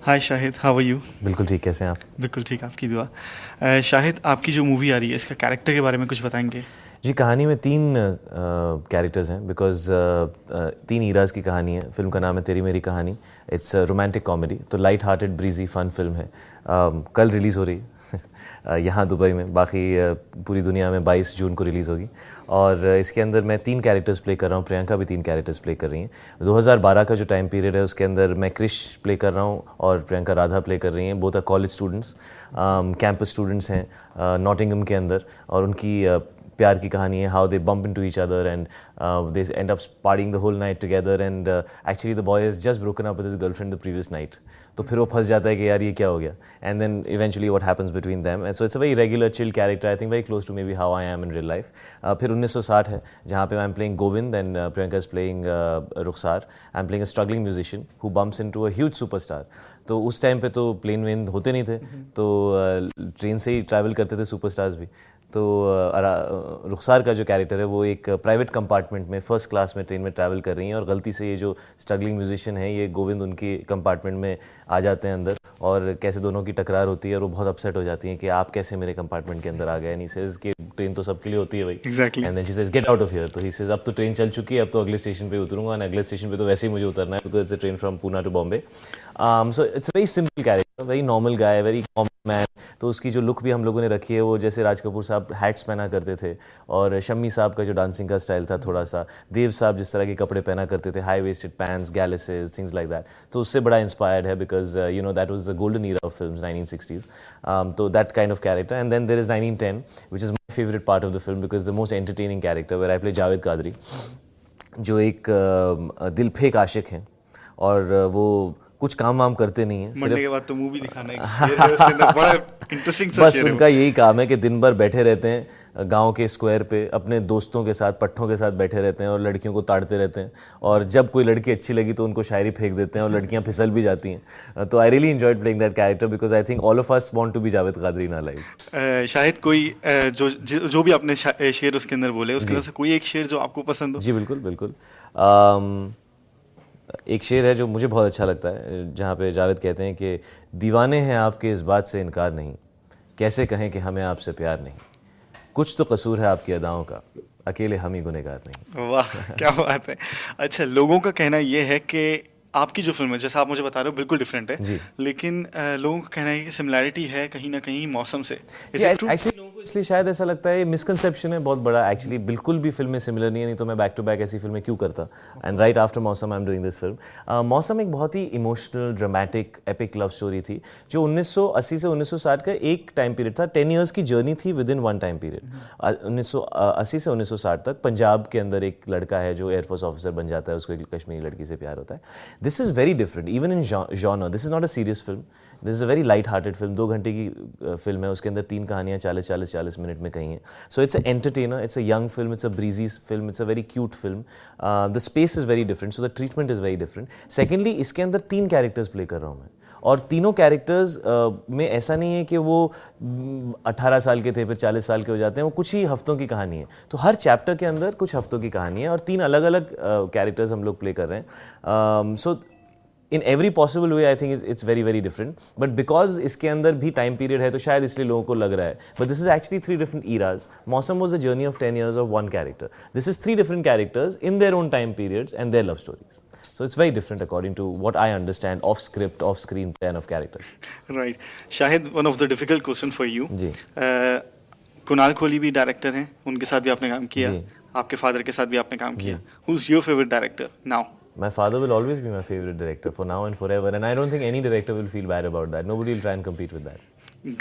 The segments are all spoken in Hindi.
Hi Shahid, how are you? बिल्कुल ठीक, कैसे हैं आप? बिल्कुल ठीक, आपकी दुआ। शाहिद, आपकी जो मूवी आ रही है इसका कैरेक्टर के बारे में कुछ बताएंगे? जी, कहानी में तीन कैरेक्टर्स हैं बिकॉज तीन ईराज की कहानी है। फिल्म का नाम है तेरी मेरी कहानी। इट्स रोमांटिक कॉमेडी, तो light hearted breezy fun film है। कल रिलीज़ हो रही है यहाँ दुबई में, बाकी पूरी दुनिया में 22 जून को रिलीज़ होगी। और इसके अंदर मैं तीन कैरेक्टर्स प्ले कर रहा हूँ, प्रियंका भी तीन कैरेक्टर्स प्ले कर रही हैं। 2012 का जो टाइम पीरियड है उसके अंदर मैं क्रिश प्ले कर रहा हूँ और प्रियंका राधा प्ले कर रही हैं। Both are college students, campus students हैं नॉटिंघम के अंदर, और उनकी प्यार की कहानी है। How they bump into each other and they end up partying the whole night together, and actually the boy is just broken up with his girlfriend the previous night. तो फिर वो फंस जाता है कि यार ये क्या हो गया, and then eventually what happens between them. And so it's a very regular chill character, I think very close to maybe how I am in real life. फिर 1960 है जहाँ पे I am playing Govind and Priyanka is playing Rukhsar. I am playing a struggling musician who bumps into a huge superstar. तो उस टाइम पे तो प्लेन वेन होते नहीं थे, तो ट्रेन से ही ट्रैवल करते थे सुपरस्टार्स भी। तो रुखसार का जो कैरेक्टर है वो एक प्राइवेट कंपार्टमेंट में फर्स्ट क्लास में ट्रेन में ट्रैवल कर रही हैं, और गलती से ये जो स्ट्रगलिंग म्यूजिशियन है ये गोविंद उनके कंपार्टमेंट में आ जाते हैं अंदर, और कैसे दोनों की टकरार होती है और वो बहुत अपसेट हो जाती हैं कि आप कैसे मेरे कंपार्टमेंट के अंदर आ गए। एंड ही सेज कि ट्रेन तो सबके लिए होती है भाई। Exactly. And then she says get out of here. तो ही सेज अब तो ट्रेन चल चुकी है, अब तो अगले स्टेशन पे उतरूंगा, और अगले स्टेशन पे तो वैसे ही मुझे उतरना है because it's a train from Poona to Bombay. So it's very simple character, very normal guy, very common man. तो उसकी जो लुक भी हम लोगों ने रखी है वो जैसे राज कपूर साहब हैट्स पहना करते थे, और शम्मी साहब का जो डांसिंग का स्टाइल था थोड़ा सा, देव साहब जिस तरह के कपड़े पहना करते थे, high waisted pants, galluses, things like that. तो उससे बड़ा इंस्पायर्ड है because you know that was the golden era of films 1960s. तो that kind of character, and then there is 1910 which is my favorite part of the film because the most entertaining character where I play Javed Qadri, जो एक दिल फेंक आशिक हैं, और वो कुछ काम वाम करते नहीं हैं, मरने के बाद तो मूवी दिखाना है, उसके अंदर बड़ा इंटरेस्टिंग सा बस शेर है उनका यही काम है कि दिन भर बैठे रहते हैं गांव के स्क्वायर पे, अपने दोस्तों के साथ, पट्ठों के साथ बैठे रहते हैं और लड़कियों को ताड़ते रहते हैं, और जब कोई लड़की अच्छी लगी तो उनको शायरी फेंक देते हैं और लड़कियां फिसल भी जाती हैं। तो I really enjoyed playing that character because I think all of us want to be Javed Qadri in our life. Shahid, कोई जो भी आपने शेर उसके अंदर बोले, उसके अंदर से कोई एक शेर जो आपको पसंद हो? जी बिल्कुल बिल्कुल। एक शेर है जो मुझे बहुत अच्छा लगता है, जहाँ पे जावेद कहते हैं कि दीवाने हैं आपके इस बात से इनकार नहीं, कैसे कहें कि हमें आपसे प्यार नहीं, कुछ तो कसूर है आपकी अदाओं का, अकेले हम ही गुनहगार नहीं। वाह, क्या बात है। अच्छा, लोगों का कहना ये है कि आपकी जो फिल्म है, जैसा आप मुझे बता रहे हो, बिल्कुल डिफरेंट है जी। लेकिन लोगों का कहना है कि सिमिलैरिटी है कहीं ना कहीं मौसम से। Is it true? एक्चुअली लोगों को इसलिए शायद ऐसा लगता है, ये मिसकंसेप्शन है बहुत बड़ा। एक्चुअली बिल्कुल भी फिल्में सिमिलर नहीं है, नहीं तो मैं बैक टू बैक ऐसी फिल्में क्यों करता। And right after Mausam I am doing this film. Mausam एक बहुत ही emotional, dramatic, epic love story थी जो 1980 से 1960 का एक टाइम पीरियड था। 10 ईयर्स की जर्नी थी with in one time period. 1980 से 1960 तक पंजाब के अंदर एक लड़का है जो एयरफोर्स ऑफिसर बन जाता है, उसको एक कश्मीरी लड़की से प्यार होता है। This is very different even in genre. This is not a serious film. This is a very light-hearted film. 2 घंटे की फिल्म है, उसके अंदर 3 कहानियाँ 40 मिनट में कही हैं. So it's an entertainer, it's a young film, it's a breezy film, it's a very cute film. The space is very different, so the treatment is very different. Secondly, इसके अंदर 3 कैरेक्टर्स प्ले कर रहा हूँ मैं, और तीनों कैरेक्टर्स में ऐसा नहीं है कि वो 18 साल के थे फिर 40 साल के हो जाते हैं, वो कुछ ही हफ्तों की कहानी है। तो हर चैप्टर के अंदर कुछ हफ्तों की कहानी है, और 3 अलग अलग कैरेक्टर्स हम लोग प्ले कर रहे हैं। So in every possible way I think it's very very different, but because इसके अंदर भी टाइम पीरियड है तो शायद इसलिए लोगों को लग रहा है, but this is actually 3 different eras. Mausam was the journey of 10 years of one character. This is 3 different characters in their own time periods and their love stories. So it's very different according to what I understand off script, off screen plan of characters. Right. Shahid, one of the difficult question for you. जी. कुणाल कोहली भी डायरेक्टर हैं, उनके साथ भी आपने काम किया, जी. आपके फादर के साथ भी आपने काम किया. Who's your favorite director now? My father will always be my favorite director for now and forever, and I don't think any director will feel bad about that. Nobody will try and compete with that.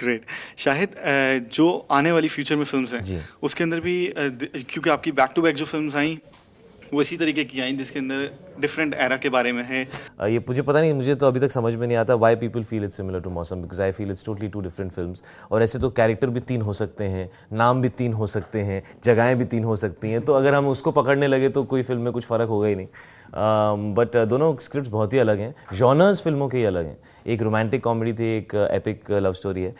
Great. Shahid, जो आने वाली फ्यूचर में फिल्म्स जी. हैं उसके अंदर भी क्योंकि आपकी बैक टू बैक जो फिल्म्स आई वो इसी तरीके की आई जिसके अंदर डिफरेंट एरा के बारे में है. ये मुझे पता नहीं, मुझे तो अभी तक समझ में नहीं आता why people feel it's similar to Mausam, because I feel it's totally 2 different films. और ऐसे तो कैरेक्टर भी 3 हो सकते हैं, नाम भी 3 हो सकते हैं, जगहें भी 3 हो सकती हैं, तो अगर हम उसको पकड़ने लगे तो कोई फिल्म में कुछ फ़र्क होगा ही नहीं. बट दोनों स्क्रिप्ट बहुत ही अलग हैं, जॉनर्स फिल्मों के ही अलग हैं. एक रोमांटिक कॉमेडी थी, एक एपिक लव स्टोरी है.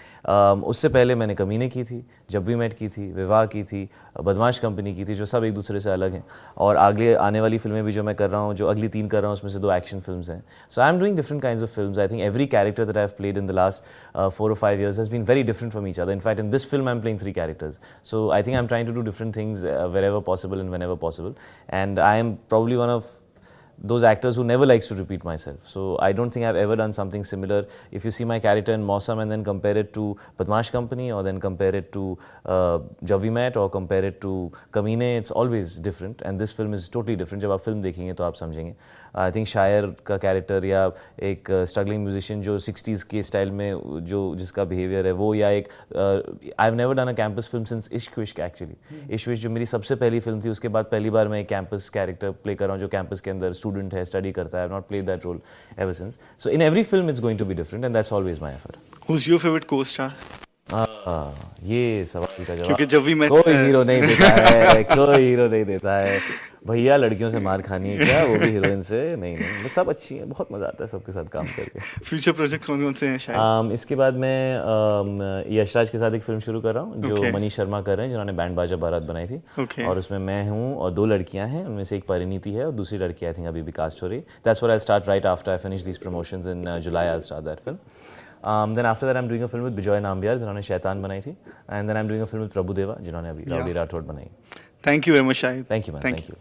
उससे पहले मैंने कमीने की थी, जब भी मेट की थी, विवाह की थी, बदमाश कंपनी की थी, जो सब एक दूसरे से अलग हैं. और आगे आने वाली फिल्में भी जो मैं कर रहा हूँ जो जो अगली 3 कर रहा हूँ उसमें से 2 एक्शन फिल्म्स हैं. So I'm doing different kinds of films. I think every character that I've played in the last 4 or 5 years has been very different from each other. In fact, in this film I'm playing 3 characters. So I think I'm trying to do different things wherever possible and whenever possible. And I am probably one of those actors who never likes to repeat myself. So I don't think I've ever done something similar. If you see my character in Mausam and then compare it to Badmaash Company or then compare it to Jab We Met or compare it to Kameene, it's always different. And this film is totally different. जब आप फिल्म देखेंगे तो आप समझेंगे. आई थिंक शायर का कैरेक्टर या एक स्ट्रगलिंग म्यूजिशियन जो 60s के स्टाइल में जो जिसका बिहेवियर है वो, या एक I have never done a campus film since इश्क विश्क एक्चुअली. इश्क विश्क जो मेरी सबसे पहली फिल्म थी, उसके बाद पहली बार मैं एक कैंपस कैरेक्टर प्ले कर रहा हूँ जो कैंपस के अंदर स्टूडेंट है, स्टडी करता है. I have not played that role ever since. So in every film it's going to be different and that's always my effort. Who's your favorite co-star? ये सवाल का जवाब क्योंकि जब भी मैं कोई हीरो नहीं देता है, कोई हीरो नहीं देता है भैया. लड़कियों से मार खानी है क्या, वो भी हीरोइन से? नहीं नहीं, बट सब अच्छी हैं, बहुत मजा आता है सबके साथ काम करके. फ्यूचर प्रोजेक्ट कौन कौन से हैं शायद? इसके बाद मैं यशराज के साथ एक फिल्म शुरू कर रहा हूँ जो मनीष शर्मा कर रहे हैं, जिन्होंने बैंड बाजा बारात बनाई थी. और उसमें मैं हूँ और 2 लड़कियाँ हैं, उनमें से एक परिणीति है और दूसरी लड़की आई थिंक अभी भी कास्ट हो रही. That's what I start right after I finish these promotions in July. I start that film. Then after that I'm doing a film with Bijoy Nambiar जिन्होंने शैतान बनाई थी. And then I'm doing a film with Prabhu Deva जिन्होंने अभी राउडी राठौड़ बनाई. Thank you very much, Shahid. Thank you man. Thank you.